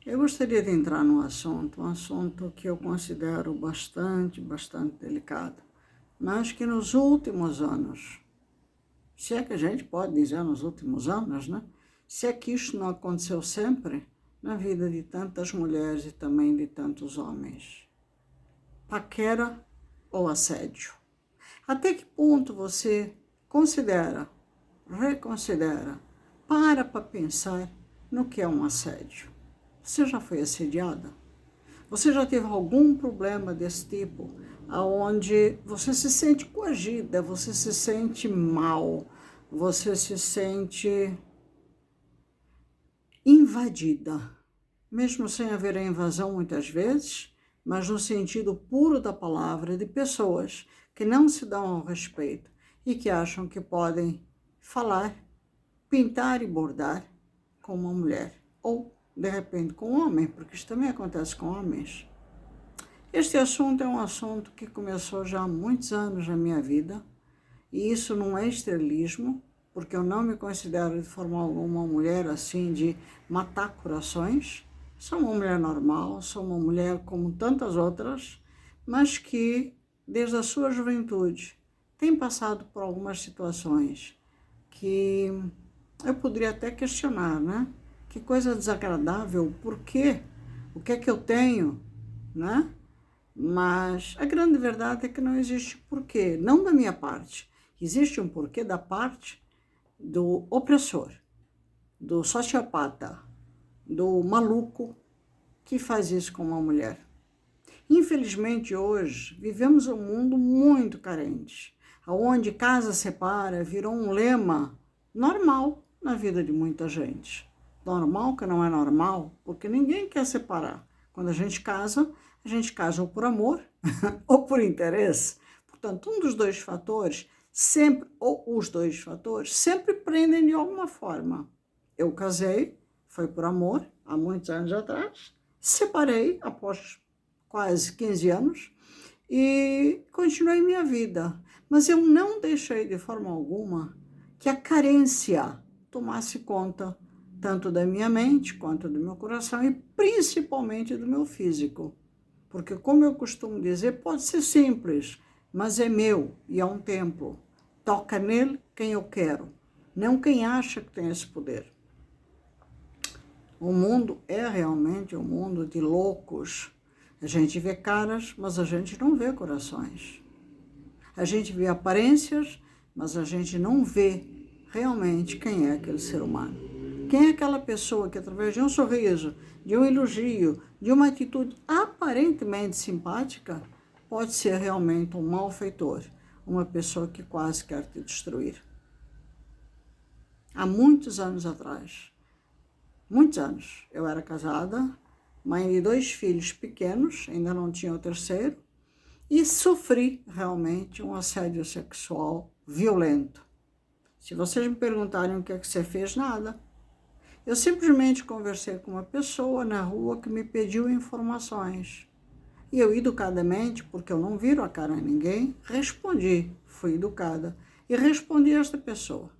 Eu gostaria de entrar num um assunto que eu considero bastante delicado, mas que nos últimos anos, se é que a gente pode dizer nos últimos anos, né? Se é que isso não aconteceu sempre na vida de tantas mulheres e também de tantos homens. Paquera ou assédio? Até que ponto você considera, reconsidera, para pensar no que é um assédio? Você já foi assediada? Você já teve algum problema desse tipo, aonde você se sente coagida, você se sente mal, você se sente invadida, mesmo sem haver a invasão muitas vezes, mas no sentido puro da palavra, de pessoas que não se dão ao respeito e que acham que podem falar, pintar e bordar com uma mulher, ou de repente com um homem, porque isso também acontece com homens. Este assunto é um assunto que começou já há muitos anos na minha vida, e isso não é estrelismo, porque eu não me considero de forma alguma uma mulher assim de matar corações. Sou uma mulher normal, sou uma mulher como tantas outras, mas que desde a sua juventude tem passado por algumas situações que eu poderia até questionar, né? Que coisa desagradável, por quê? O que é que eu tenho, né? Mas a grande verdade é que não existe porquê, não da minha parte. Existe um porquê da parte do opressor, do sociopata, do maluco que faz isso com uma mulher. Infelizmente, hoje, vivemos um mundo muito carente, onde casa separa virou um lema normal na vida de muita gente. Normal que não é normal, porque ninguém quer separar. Quando a gente casa ou por amor ou por interesse. Portanto, um dos dois fatores, sempre, ou os dois fatores, sempre prendem de alguma forma. Eu casei, foi por amor, há muitos anos atrás, separei após quase 15 anos e continuei minha vida. Mas eu não deixei de forma alguma que a carência tomasse conta tanto da minha mente quanto do meu coração e principalmente do meu físico. Porque, como eu costumo dizer, pode ser simples, mas é meu e é um templo. Toca nele quem eu quero, não quem acha que tem esse poder. O mundo é realmente um mundo de loucos. A gente vê caras, mas a gente não vê corações. A gente vê aparências, mas a gente não vê realmente quem é aquele ser humano. Quem é aquela pessoa que, através de um sorriso, de um elogio, de uma atitude aparentemente simpática, pode ser realmente um malfeitor, uma pessoa que quase quer te destruir. Há muitos anos atrás, muitos anos, eu era casada, mãe de 2 filhos pequenos, ainda não tinha o terceiro, e sofri realmente um assédio sexual violento. Se vocês me perguntarem o que é que você fez, nada. Eu simplesmente conversei com uma pessoa na rua que me pediu informações. E eu, educadamente, porque eu não viro a cara a ninguém, respondi, fui educada, e respondi a esta pessoa.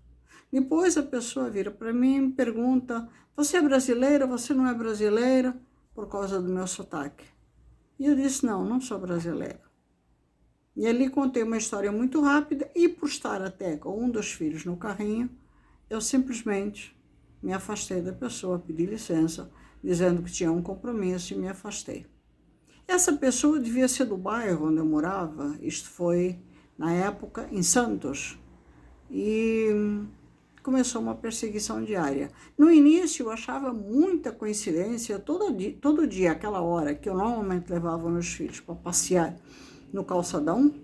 Depois a pessoa vira para mim e me pergunta, você é brasileira, você não é brasileira? Por causa do meu sotaque. E eu disse, não, não sou brasileira. E ali contei uma história muito rápida e por estar até com um dos filhos no carrinho, eu simplesmente me afastei da pessoa, pedi licença, dizendo que tinha um compromisso e me afastei. Essa pessoa devia ser do bairro onde eu morava, isto foi na época em Santos, e começou uma perseguição diária. No início eu achava muita coincidência, todo dia, aquela hora que eu normalmente levava meus filhos para passear no calçadão,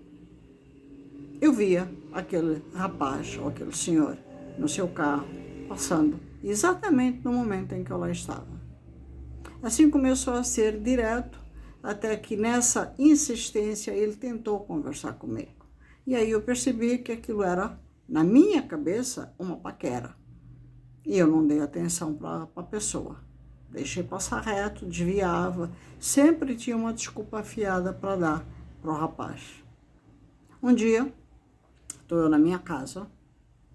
eu via aquele rapaz ou aquele senhor no seu carro passando exatamente no momento em que eu lá estava. Assim começou a ser direto, até que nessa insistência ele tentou conversar comigo. E aí eu percebi que aquilo era, na minha cabeça, uma paquera. E eu não dei atenção para a pessoa. Deixei passar reto, desviava, sempre tinha uma desculpa afiada para dar para o rapaz. Um dia, estou eu na minha casa,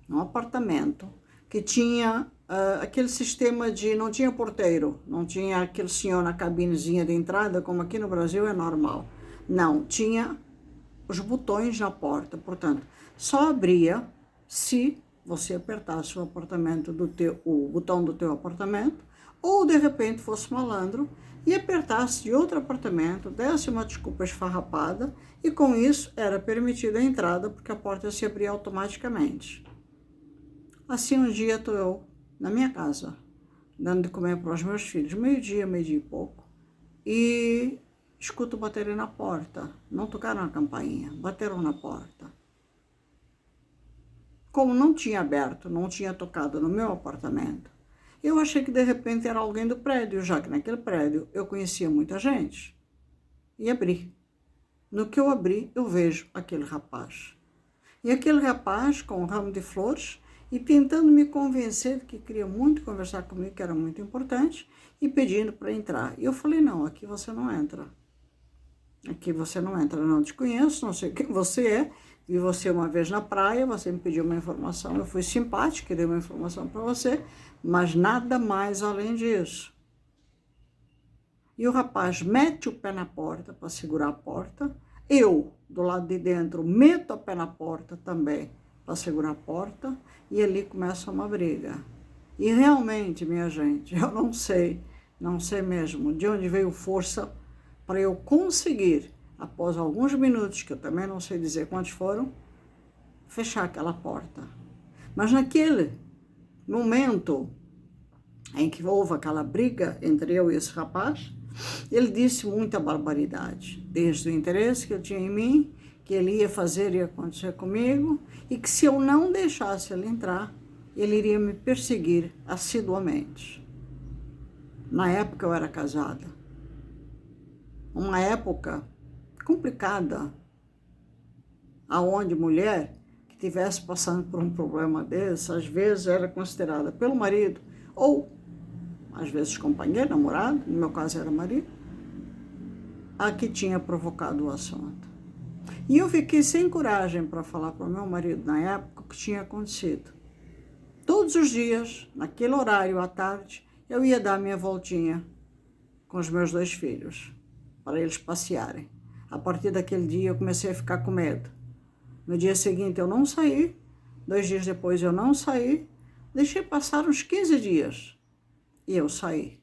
num apartamento, que tinha aquele sistema de... Não tinha porteiro, não tinha aquele senhor na cabinezinha de entrada, como aqui no Brasil é normal. Não, tinha os botões na porta, portanto, só abria se você apertasse o botão do teu apartamento, ou de repente fosse malandro e apertasse de outro apartamento, desse uma desculpa esfarrapada, e com isso era permitida a entrada, porque a porta se abria automaticamente. Assim, um dia estou eu na minha casa, dando de comer para os meus filhos, meio-dia e pouco, e escuto baterem na porta. Não tocaram a campainha, bateram na porta. Como não tinha aberto, não tinha tocado no meu apartamento, eu achei que de repente era alguém do prédio, já que naquele prédio eu conhecia muita gente. E abri. No que eu abri, eu vejo aquele rapaz. E aquele rapaz com um ramo de flores e tentando me convencer de que queria muito conversar comigo, que era muito importante, e pedindo para entrar. E eu falei, não, aqui você não entra. Aqui você não entra, não te conheço, não sei quem você é. Vi você uma vez na praia, você me pediu uma informação, eu fui simpática, dei uma informação para você, mas nada mais além disso. E o rapaz mete o pé na porta para segurar a porta, eu, do lado de dentro, meto o pé na porta também para segurar a porta, e ali começa uma briga. E realmente, minha gente, eu não sei mesmo de onde veio força para eu conseguir, após alguns minutos, que eu também não sei dizer quantos foram, fechar aquela porta. Mas naquele momento em que houve aquela briga entre eu e esse rapaz, ele disse muita barbaridade, desde o interesse que eu tinha em mim, que ele ia fazer e acontecer comigo, e que se eu não deixasse ele entrar, ele iria me perseguir assiduamente. Na época eu era casada. Uma época complicada, aonde mulher que estivesse passando por um problema desse, às vezes era considerada pelo marido, ou às vezes companheiro, namorado, no meu caso era marido, a que tinha provocado o assunto. E eu fiquei sem coragem para falar para o meu marido na época o que tinha acontecido. Todos os dias, naquele horário à tarde, eu ia dar minha voltinha com os meus 2 filhos, para eles passearem. A partir daquele dia eu comecei a ficar com medo. No dia seguinte eu não saí, 2 dias depois eu não saí, deixei passar uns 15 dias e eu saí.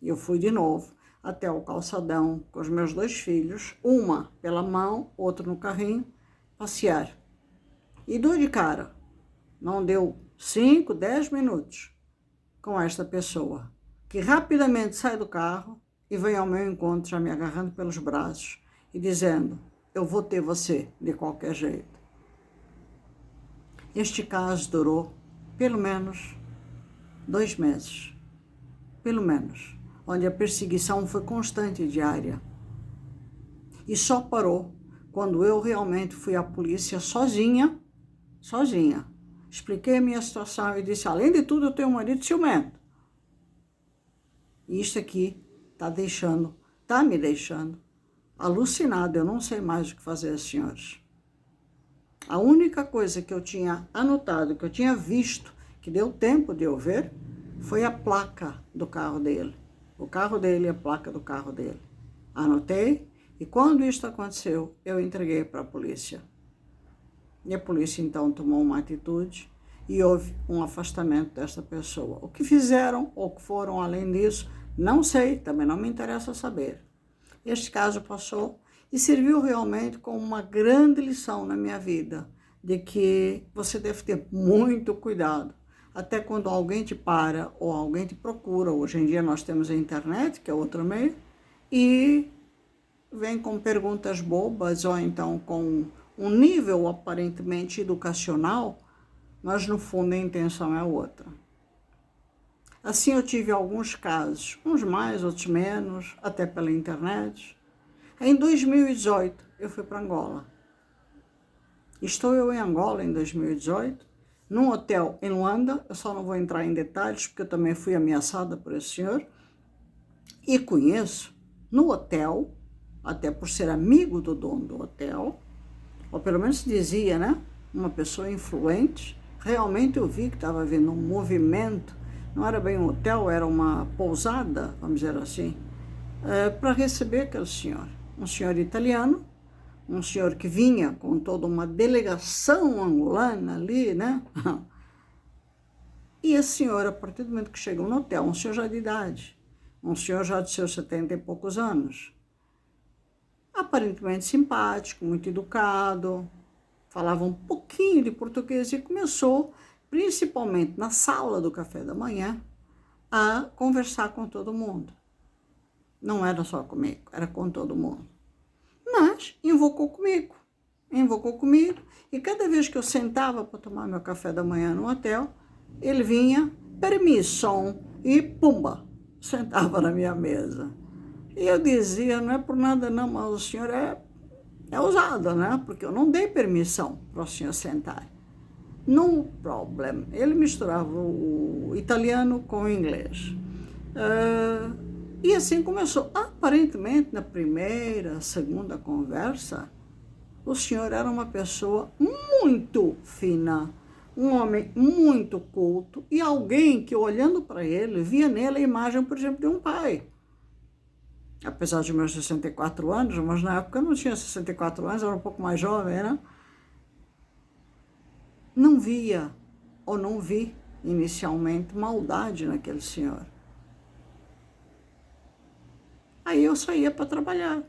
E eu fui de novo até o calçadão com os meus 2 filhos, uma pela mão, outro no carrinho, passear. E dou de cara, não deu 5, 10 minutos com esta pessoa, que rapidamente sai do carro e vem ao meu encontro, já me agarrando pelos braços e dizendo, eu vou ter você de qualquer jeito. Este caso durou pelo menos 2 meses, pelo menos, onde a perseguição foi constante e diária. E só parou quando eu realmente fui à polícia sozinha. Expliquei a minha situação e disse, além de tudo, eu tenho um marido ciumento. E isso aqui está me deixando alucinado, eu não sei mais o que fazer, senhores. A única coisa que eu tinha anotado, que eu tinha visto, que deu tempo de eu ver, foi a placa do carro dele. O carro dele e a placa do carro dele. Anotei, e quando isso aconteceu, eu entreguei para a polícia. E a polícia, então, tomou uma atitude e houve um afastamento dessa pessoa. O que fizeram ou que foram além disso, não sei, também não me interessa saber. Este caso passou e serviu realmente como uma grande lição na minha vida, de que você deve ter muito cuidado, até quando alguém te para ou alguém te procura. Hoje em dia nós temos a internet, que é outro meio, e vem com perguntas bobas ou então com um nível aparentemente educacional, mas no fundo a intenção é outra. Assim eu tive alguns casos, uns mais, outros menos, até pela internet. Em 2018 eu fui para Angola. Estou eu em Angola em 2018, num hotel em Luanda, eu só não vou entrar em detalhes porque eu também fui ameaçada por esse senhor, e conheço no hotel, até por ser amigo do dono do hotel, ou pelo menos dizia, né? Uma pessoa influente. Realmente eu vi que estava havendo um movimento não era bem um hotel, era uma pousada, vamos dizer assim, para receber aquele senhor. Um senhor italiano, um senhor que vinha com toda uma delegação angolana ali, né? E esse senhor, a partir do momento que chegou no hotel, um senhor já de idade, um senhor já de seus 70 e poucos anos, aparentemente simpático, muito educado, falava um pouquinho de português e começou, principalmente na sala do café da manhã, a conversar com todo mundo. Não era só comigo, era com todo mundo. Mas invocou comigo, e cada vez que eu sentava para tomar meu café da manhã no hotel, ele vinha, permisso, e pumba, sentava na minha mesa. E eu dizia, não é por nada não, mas o senhor é ousado, né? Porque eu não dei permissão para o senhor sentar. No problem. Ele misturava o italiano com o inglês. E assim começou. Aparentemente, na primeira, segunda conversa, o senhor era uma pessoa muito fina, um homem muito culto e alguém que, olhando para ele, via nele a imagem, por exemplo, de um pai. Apesar de meus 64 anos, mas na época eu não tinha 64 anos, eu era um pouco mais jovem, né? Não via, ou não vi, inicialmente, maldade naquele senhor. Aí eu saía para trabalhar.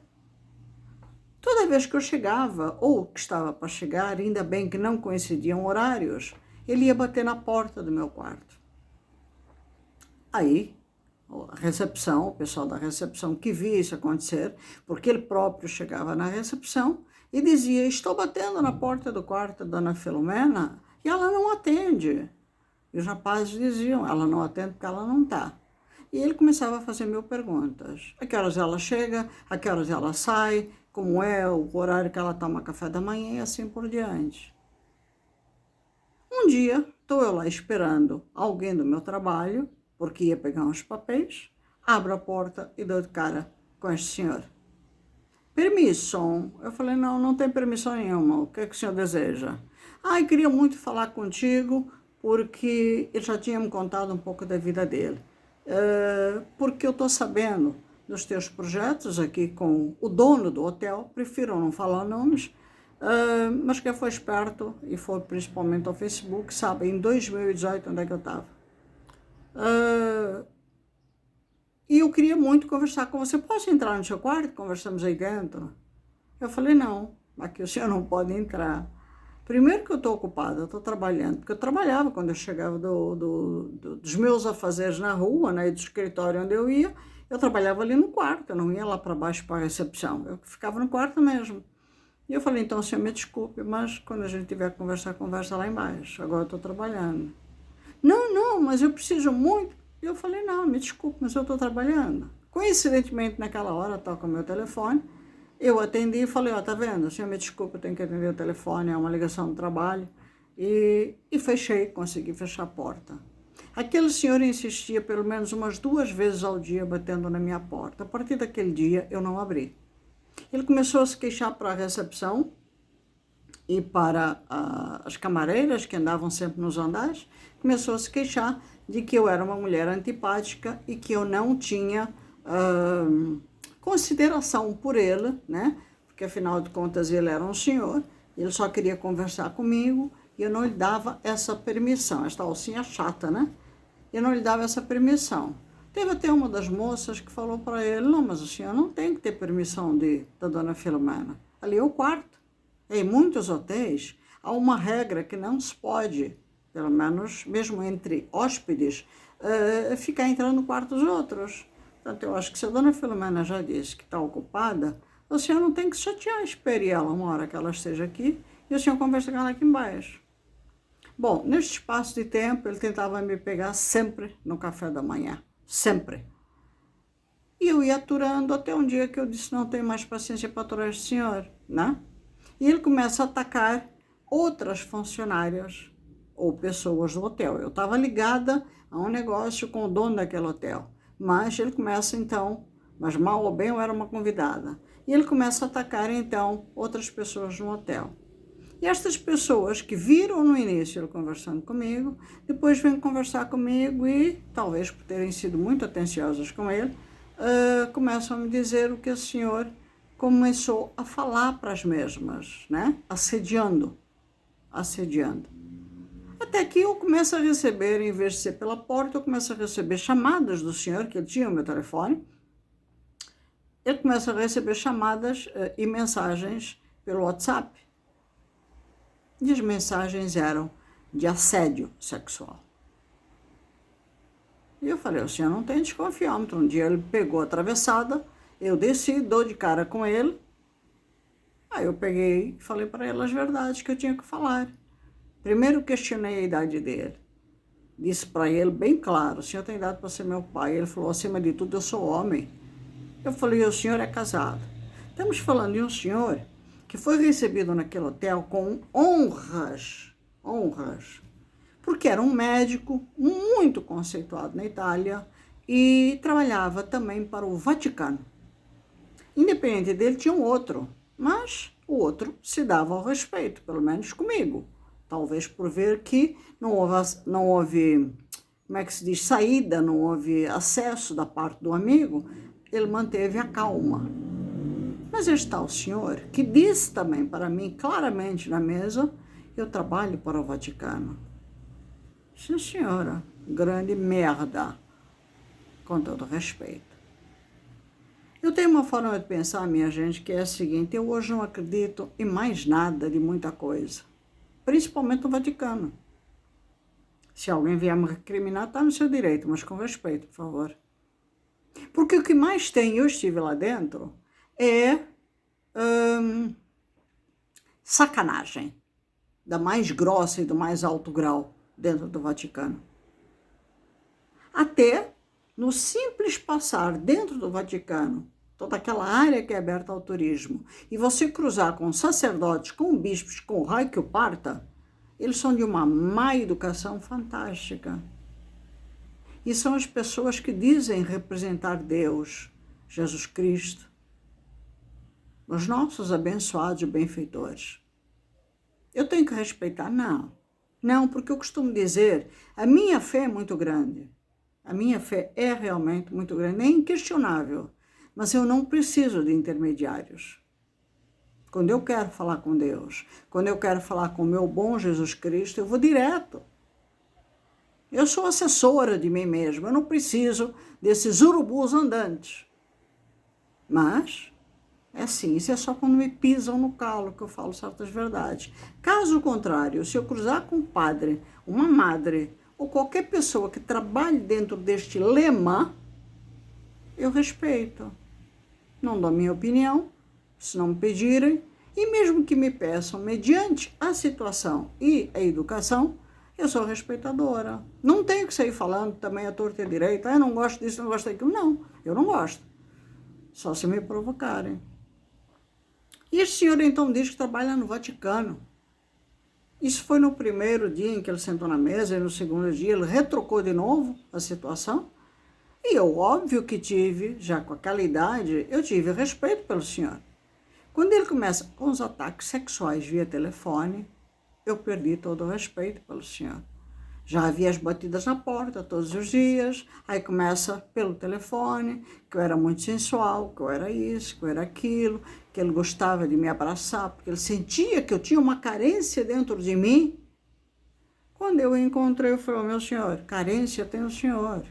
Toda vez que eu chegava, ou que estava para chegar, ainda bem que não coincidiam horários, ele ia bater na porta do meu quarto. Aí, a recepção, o pessoal da recepção que via isso acontecer, porque ele próprio chegava na recepção e dizia, estou batendo na porta do quarto da dona Filomena e ela não atende. E os rapazes diziam, ela não atende porque ela não está. E ele começava a fazer mil perguntas. A que horas ela chega, a que horas ela sai, como é o horário que ela toma café da manhã e assim por diante. Um dia, estou eu lá esperando alguém do meu trabalho, porque ia pegar uns papéis, abro a porta e dou de cara com este senhor. Permissão? Eu falei, não, não tem permissão nenhuma, o que é que o senhor deseja? Eu queria muito falar contigo, porque ele já tinha me contado um pouco da vida dele. Porque eu estou sabendo dos teus projetos aqui com o dono do hotel, prefiro não falar nomes, mas que foi esperto e foi principalmente ao Facebook, sabe, em 2018 onde é que eu estava. E eu queria muito conversar com você. Posso entrar no seu quarto? Conversamos aí dentro. Eu falei, não, aqui o senhor não pode entrar. Primeiro que eu estou ocupada, eu estou trabalhando, porque eu trabalhava quando eu chegava dos meus afazeres na rua, né, do escritório onde eu ia, eu trabalhava ali no quarto, eu não ia lá para baixo para a recepção, eu ficava no quarto mesmo. E eu falei, então, senhor, me desculpe, mas quando a gente tiver que conversar, conversa lá embaixo, agora eu estou trabalhando. Não, mas eu preciso muito. E eu falei, não, me desculpe, mas eu estou trabalhando. Coincidentemente, naquela hora, toca o meu telefone, eu atendi e falei, tá vendo, senhor, me desculpe, eu tenho que atender o telefone, é uma ligação do trabalho. E fechei, consegui fechar a porta. Aquele senhor insistia pelo menos umas 2 vezes ao dia batendo na minha porta. A partir daquele dia, eu não abri. Ele começou a se queixar para a recepção e para as camareiras que andavam sempre nos andares, começou a se queixar de que eu era uma mulher antipática e que eu não tinha consideração por ele, né? Porque afinal de contas ele era um senhor, ele só queria conversar comigo e eu não lhe dava essa permissão, esta alcinha chata, né? Eu não lhe dava essa permissão. Teve até uma das moças que falou para ele, não, mas o senhor não tem que ter permissão da dona Filomena. Ali é o quarto. Em muitos hotéis há uma regra que não se pode, pelo menos mesmo entre hóspedes, ficar entrando no quarto dos outros. Portanto, eu acho que se a dona Filomena já disse que está ocupada, o senhor não tem que se chatear, espere ela uma hora que ela esteja aqui e o senhor conversa com ela aqui embaixo. Bom, neste espaço de tempo, ele tentava me pegar sempre no café da manhã, sempre. E eu ia aturando até um dia que eu disse, não tenho mais paciência para aturar este senhor, né? E ele começa a atacar outras funcionárias ou pessoas do hotel. Eu estava ligada a um negócio com o dono daquele hotel. Mas ele começa então, mas mal ou bem eu era uma convidada. E ele começa a atacar então outras pessoas no hotel. E estas pessoas que viram no início ele conversando comigo, depois vêm conversar comigo e, talvez por terem sido muito atenciosas com ele, começam a me dizer o que o senhor começou a falar para as mesmas, né? Assediando. Até que eu começo a receber, em vez de ser pela porta, eu começo a receber chamadas do senhor, que ele tinha o meu telefone. Ele começa a receber chamadas e mensagens pelo WhatsApp. E as mensagens eram de assédio sexual. E eu falei, o senhor não tem desconfiômetro. Um dia ele pegou a atravessada, eu desci, dou de cara com ele. Aí eu peguei e falei para ele as verdades que eu tinha que falar. Primeiro questionei a idade dele. Disse para ele bem claro, o senhor tem idade para ser meu pai. Ele falou, acima de tudo, eu sou homem. Eu falei, o senhor é casado. Estamos falando de um senhor que foi recebido naquele hotel com honras, porque era um médico muito conceituado na Itália e trabalhava também para o Vaticano. Independente dele, tinha um outro, mas o outro se dava ao respeito, pelo menos comigo. Talvez por ver que não houve, como é que se diz, saída, não houve acesso da parte do amigo, ele manteve a calma. Mas está o senhor que disse também para mim claramente na mesa, eu trabalho para o Vaticano. Sim, senhora, grande merda, com todo respeito. Eu tenho uma forma de pensar, minha gente, que é a seguinte, eu hoje não acredito em mais nada de muita coisa, principalmente no Vaticano. Se alguém vier me recriminar, está no seu direito, mas com respeito, por favor. Porque o que mais tem, eu estive lá dentro, é sacanagem, da mais grossa e do mais alto grau dentro do Vaticano. Até no simples passar dentro do Vaticano, toda aquela área que é aberta ao turismo, e você cruzar com sacerdotes, com bispos, com o raio que o parta, eles são de uma má educação fantástica. E são as pessoas que dizem representar Deus, Jesus Cristo, os nossos abençoados e benfeitores. Eu tenho que respeitar? Não, porque eu costumo dizer, a minha fé é muito grande. A minha fé é realmente muito grande, é inquestionável, mas eu não preciso de intermediários. Quando eu quero falar com Deus, quando eu quero falar com o meu bom Jesus Cristo, eu vou direto. Eu sou assessora de mim mesma, eu não preciso desses urubus andantes. Mas, é assim, isso é só quando me pisam no calo que eu falo certas verdades. Caso contrário, se eu cruzar com um padre, uma madre, ou qualquer pessoa que trabalhe dentro deste lema, eu respeito. Não dou minha opinião, se não me pedirem, e mesmo que me peçam, mediante a situação e a educação, eu sou respeitadora. Não tenho que sair falando também a torta e a direita, eu não gosto disso, não gosto daquilo. Não, eu não gosto. Só se me provocarem. E este senhor então diz que trabalha no Vaticano. Isso foi no primeiro dia em que ele sentou na mesa, e no segundo dia ele retrocou de novo a situação. E eu, óbvio que tive, já com aquela idade, eu tive respeito pelo senhor. Quando ele começa com os ataques sexuais via telefone, eu perdi todo o respeito pelo senhor. Já havia as batidas na porta todos os dias, aí começa pelo telefone, que eu era muito sensual, que eu era isso, que eu era aquilo, que ele gostava de me abraçar, porque ele sentia que eu tinha uma carência dentro de mim. Quando eu o encontrei, eu falei, meu senhor, carência tem o senhor,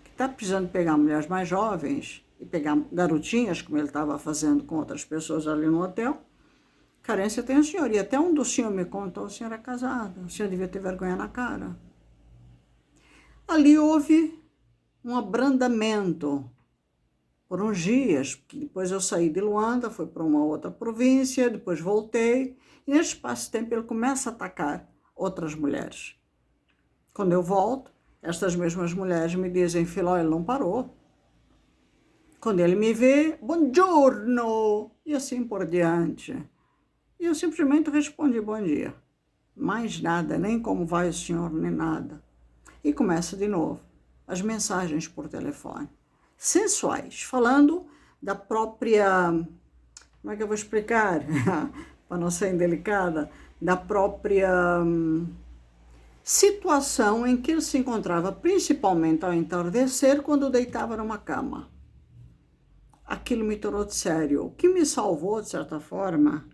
que está precisando pegar mulheres mais jovens e pegar garotinhas, como ele estava fazendo com outras pessoas ali no hotel. Carência tem o senhor. E até um do senhor me contou, o senhor é casado, o senhor devia ter vergonha na cara. Ali houve um abrandamento por uns dias, porque depois eu saí de Luanda, fui para uma outra província, depois voltei, e nesse espaço de tempo ele começa a atacar outras mulheres. Quando eu volto, estas mesmas mulheres me dizem, Filó, ele não parou. Quando ele me vê, buongiorno, e assim por diante. E eu simplesmente respondi, bom dia. Mais nada, nem como vai o senhor, nem nada. E começa de novo as mensagens por telefone. Sensuais, falando da própria, como é que eu vou explicar, para não ser indelicada, da própria situação em que ele se encontrava, principalmente ao entardecer, quando deitava numa cama. Aquilo me tornou de sério. O que me salvou, de certa forma,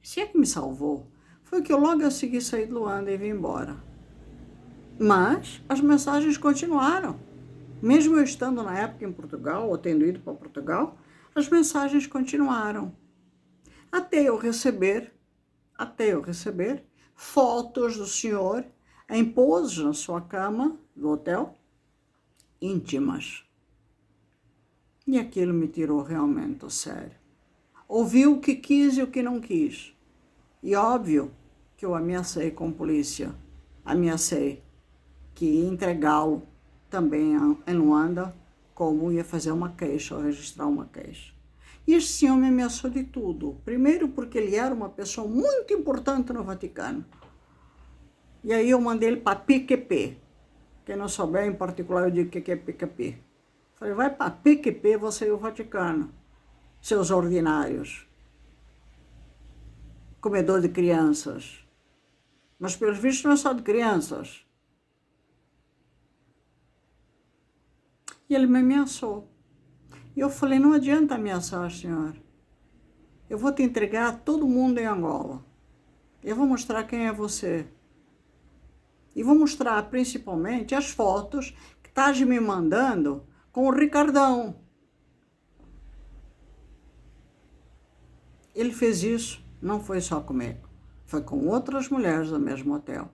se é que me salvou, foi que eu logo a seguir saí de Luanda e vim embora. Mas as mensagens continuaram. Mesmo eu estando na época em Portugal, ou tendo ido para Portugal, as mensagens continuaram. Até eu receber fotos do senhor em poses na sua cama do hotel, íntimas. E aquilo me tirou realmente a sério. Ouvi o que quis e o que não quis. E óbvio que eu ameacei com polícia. Ameacei que ia entregá-lo também em Luanda, como ia fazer uma queixa ou registrar uma queixa. E este senhor me ameaçou de tudo. Primeiro porque ele era uma pessoa muito importante no Vaticano. E aí eu mandei ele para PQP. Quem não souber, em particular, eu digo que é PQP. Falei, vai para PQP, você e o Vaticano, seus ordinários. Comedor de crianças. Mas, pelos vistos, não é só de crianças. E ele me ameaçou. E eu falei, não adianta ameaçar, senhor. Eu vou te entregar a todo mundo em Angola. Eu vou mostrar quem é você. E vou mostrar, principalmente, as fotos que estás me mandando com o Ricardão. Ele fez isso, não foi só comigo. Foi com outras mulheres do mesmo hotel.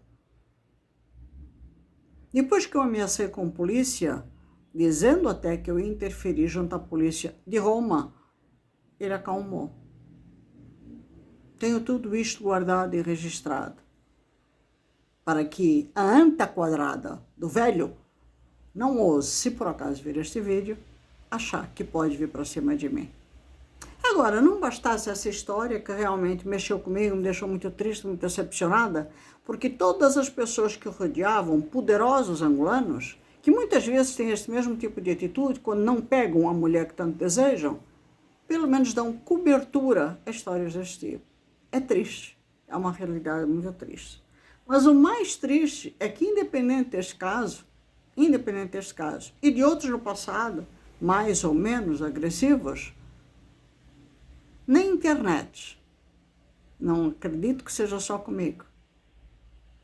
Depois que eu ameacei com polícia, dizendo até que eu ia interferir junto à polícia de Roma, ele acalmou. Tenho tudo isto guardado e registrado, para que a anta quadrada do velho não ouse, se por acaso vir este vídeo, achar que pode vir para cima de mim. Agora, não bastasse essa história que realmente mexeu comigo, me deixou muito triste, muito decepcionada, porque todas as pessoas que o rodeavam, poderosos angolanos, que muitas vezes têm este mesmo tipo de atitude, quando não pegam a mulher que tanto desejam, pelo menos dão cobertura a histórias deste tipo. É triste, é uma realidade muito triste. Mas o mais triste é que, independente deste caso, e de outros no passado, mais ou menos agressivos, na internet, não acredito que seja só comigo,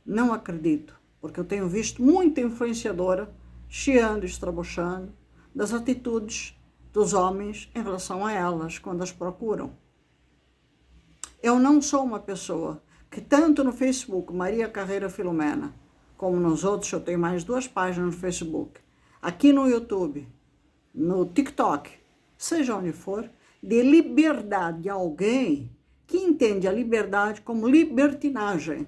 não acredito, porque eu tenho visto muita influenciadora chiando e estrabuchando das atitudes dos homens em relação a elas, quando as procuram. Eu não sou uma pessoa que tanto no Facebook, Maria Carreira Filomena, como nos outros, eu tenho mais 2 páginas no Facebook, aqui no YouTube, no TikTok, seja onde for, de liberdade de alguém que entende a liberdade como libertinagem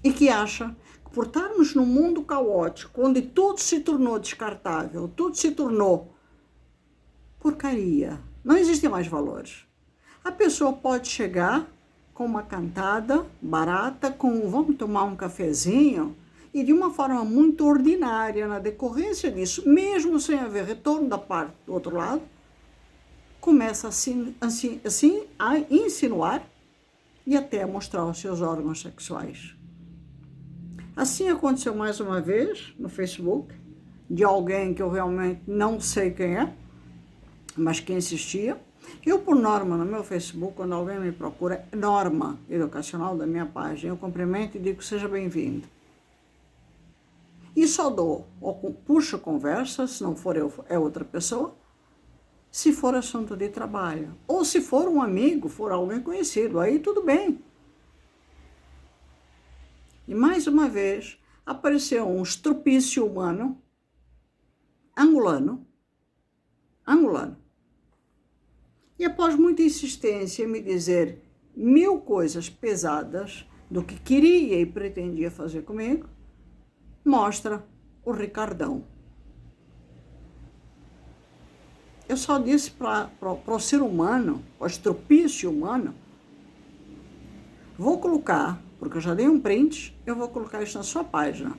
e que acha que por estarmos num mundo caótico, onde tudo se tornou descartável, tudo se tornou porcaria, não existem mais valores. A pessoa pode chegar com uma cantada barata, com vamos tomar um cafezinho, e de uma forma muito ordinária, na decorrência disso, mesmo sem haver retorno da parte do outro lado, começa assim a insinuar e até a mostrar os seus órgãos sexuais. Assim aconteceu mais uma vez no Facebook, de alguém que eu realmente não sei quem é, mas que insistia. Eu, por norma, no meu Facebook, quando alguém me procura, norma educacional da minha página, eu cumprimento e digo seja bem-vindo. E só dou, ou puxo conversa, se não for eu, é outra pessoa, se for assunto de trabalho. Ou se for um amigo, for alguém conhecido, aí tudo bem. E mais uma vez, apareceu um estrupício humano, angolano, e após muita insistência em me dizer 1000 coisas pesadas do que queria e pretendia fazer comigo, mostra o Ricardão. Eu só disse para o ser humano, o estrupício humano, vou colocar, porque eu já dei um print, eu vou colocar isso na sua página,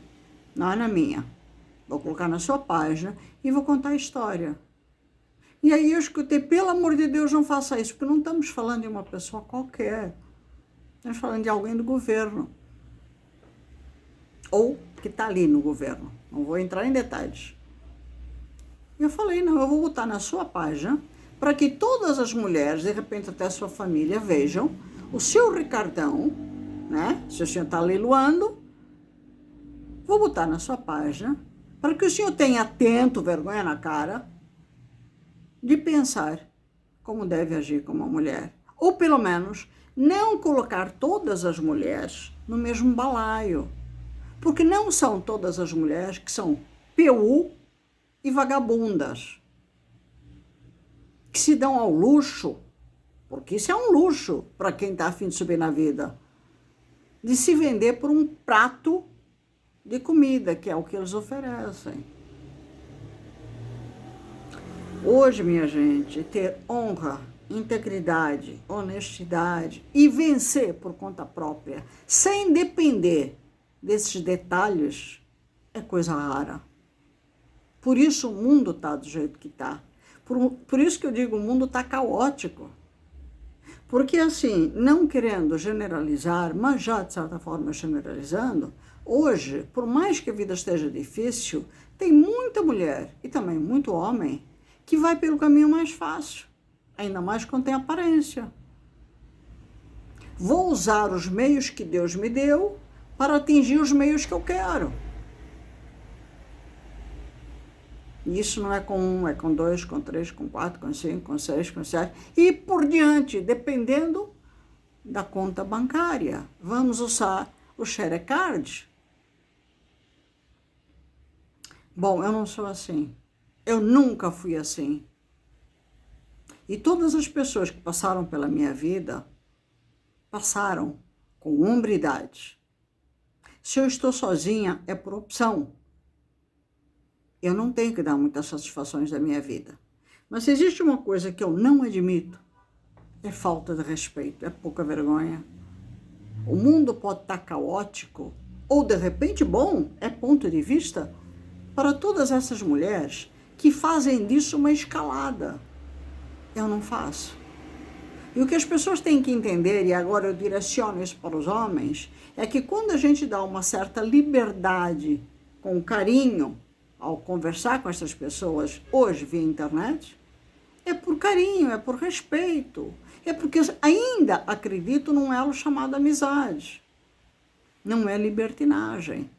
não é na minha. Vou colocar na sua página e vou contar a história. E aí eu escutei, pelo amor de Deus, não faça isso, porque não estamos falando de uma pessoa qualquer. Estamos falando de alguém do governo. Ou que está ali no governo. Não vou entrar em detalhes. Eu falei, não, eu vou botar na sua página para que todas as mulheres, de repente até a sua família, vejam o seu Ricardão, né? Se o senhor está leiloando, vou botar na sua página para que o senhor tenha atento, vergonha na cara, de pensar como deve agir como uma mulher. Ou pelo menos não colocar todas as mulheres no mesmo balaio. Porque não são todas as mulheres que são PU e vagabundas, que se dão ao luxo, porque isso é um luxo para quem está a fim de subir na vida, de se vender por um prato de comida, que é o que eles oferecem. Hoje, minha gente, ter honra, integridade, honestidade e vencer por conta própria, sem depender desses detalhes, é coisa rara. Por isso o mundo está do jeito que está. Por isso que eu digo, o mundo está caótico. Porque assim, não querendo generalizar, mas já de certa forma generalizando, hoje, por mais que a vida esteja difícil, tem muita mulher e também muito homem que vai pelo caminho mais fácil, ainda mais quando tem aparência. Vou usar os meios que Deus me deu para atingir os meios que eu quero. E isso não é com um, é com dois, com três, com quatro, com cinco, com seis, com sete, e por diante, dependendo da conta bancária. Vamos usar o Sharecard? Bom, eu não sou assim. Eu nunca fui assim. E todas as pessoas que passaram pela minha vida, passaram com hombridade. Se eu estou sozinha, é por opção. Eu não tenho que dar muitas satisfações da minha vida. Mas se existe uma coisa que eu não admito, é falta de respeito, é pouca vergonha. O mundo pode estar caótico, ou de repente bom, é ponto de vista, para todas essas mulheres que fazem disso uma escalada. Eu não faço. E o que as pessoas têm que entender, e agora eu direciono isso para os homens, é que quando a gente dá uma certa liberdade, com carinho, ao conversar com essas pessoas hoje via internet, é por carinho, é por respeito, é porque ainda acredito num elo chamado amizade. Não é libertinagem.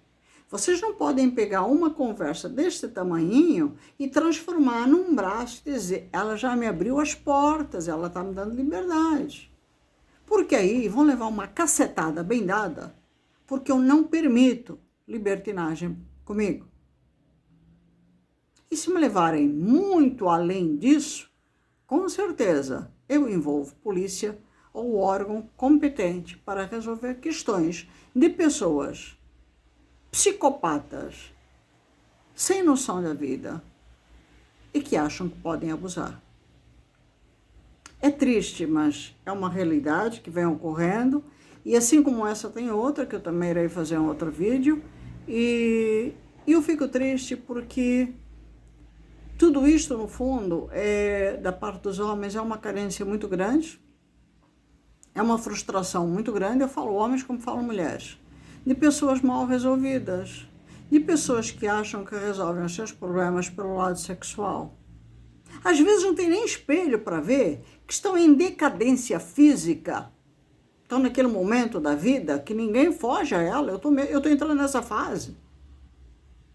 Vocês não podem pegar uma conversa deste tamanhinho e transformar num braço e dizer, ela já me abriu as portas, ela está me dando liberdade. Porque aí vão levar uma cacetada bem dada, porque eu não permito libertinagem comigo. E se me levarem muito além disso, com certeza eu envolvo polícia ou órgão competente para resolver questões de pessoas psicopatas, sem noção da vida e que acham que podem abusar. É triste, mas é uma realidade que vem ocorrendo, e assim como essa tem outra, que eu também irei fazer um outro vídeo, e eu fico triste porque tudo isto, no fundo, da parte dos homens, é uma carência muito grande, é uma frustração muito grande, eu falo homens como falo mulheres, de pessoas mal resolvidas, de pessoas que acham que resolvem os seus problemas pelo lado sexual. Às vezes não tem nem espelho para ver que estão em decadência física, estão naquele momento da vida que ninguém foge a ela, eu tô entrando nessa fase,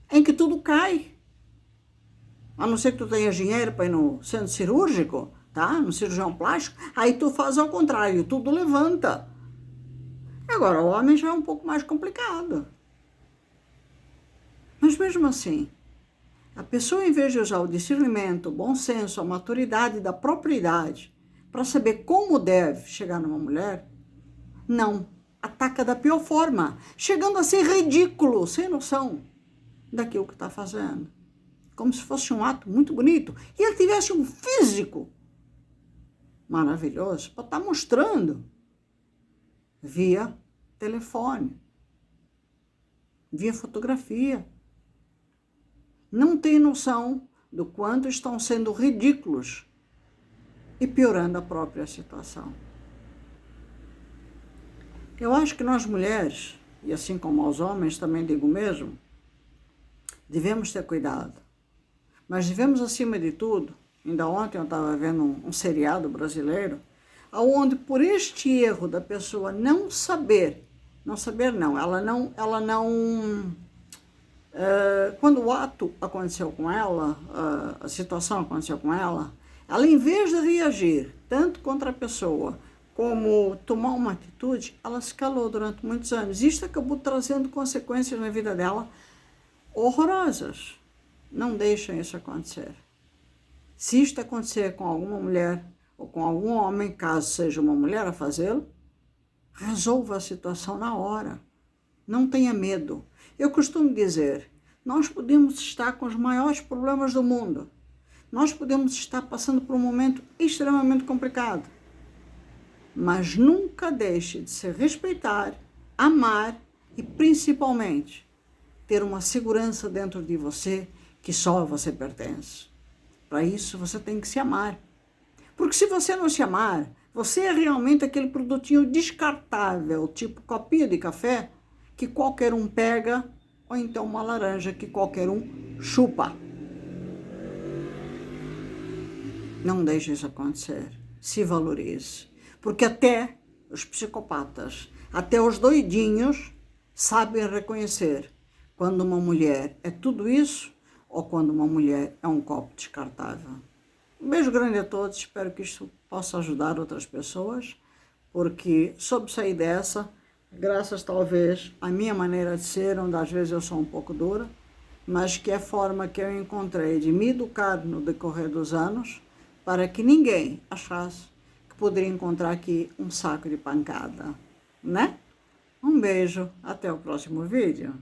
em que tudo cai. A não ser que tu tenha dinheiro para ir no centro cirúrgico, tá? No cirurgião plástico, aí tu faz ao contrário, tudo levanta. Agora, o homem já é um pouco mais complicado. Mas mesmo assim, a pessoa, em vez de usar o discernimento, o bom senso, a maturidade da propriedade para saber como deve chegar numa mulher, não, ataca da pior forma, chegando a ser ridículo, sem noção daquilo que está fazendo. Como se fosse um ato muito bonito, e ele tivesse um físico maravilhoso para estar mostrando via telefone, via fotografia. Não tem noção do quanto estão sendo ridículos e piorando a própria situação. Eu acho que nós mulheres, e assim como aos homens, também digo mesmo, devemos ter cuidado. Mas devemos, acima de tudo, ainda ontem eu estava vendo um seriado brasileiro, onde por este erro da pessoa não saber não, ela não, quando o ato aconteceu com ela, a situação aconteceu com ela em vez de reagir tanto contra a pessoa como tomar uma atitude, ela se calou durante muitos anos. Isto acabou trazendo consequências na vida dela horrorosas. Não deixem isso acontecer. Se isto acontecer com alguma mulher ou com algum homem, caso seja uma mulher a fazê-lo, resolva a situação na hora. Não tenha medo. Eu costumo dizer, nós podemos estar com os maiores problemas do mundo. Nós podemos estar passando por um momento extremamente complicado. Mas nunca deixe de se respeitar, amar e, principalmente, ter uma segurança dentro de você que só você pertence. Para isso, você tem que se amar. Porque se você não se amar, você é realmente aquele produtinho descartável, tipo copinho de café, que qualquer um pega, ou então uma laranja que qualquer um chupa. Não deixe isso acontecer. Se valorize. Porque até os psicopatas, até os doidinhos, sabem reconhecer quando uma mulher é tudo isso ou quando uma mulher é um copo descartável. Um beijo grande a todos, espero que isto possa ajudar outras pessoas, porque soube sair dessa, graças talvez à minha maneira de ser, onde às vezes eu sou um pouco dura, mas que é a forma que eu encontrei de me educar no decorrer dos anos, para que ninguém achasse que poderia encontrar aqui um saco de pancada, né? Um beijo, até o próximo vídeo.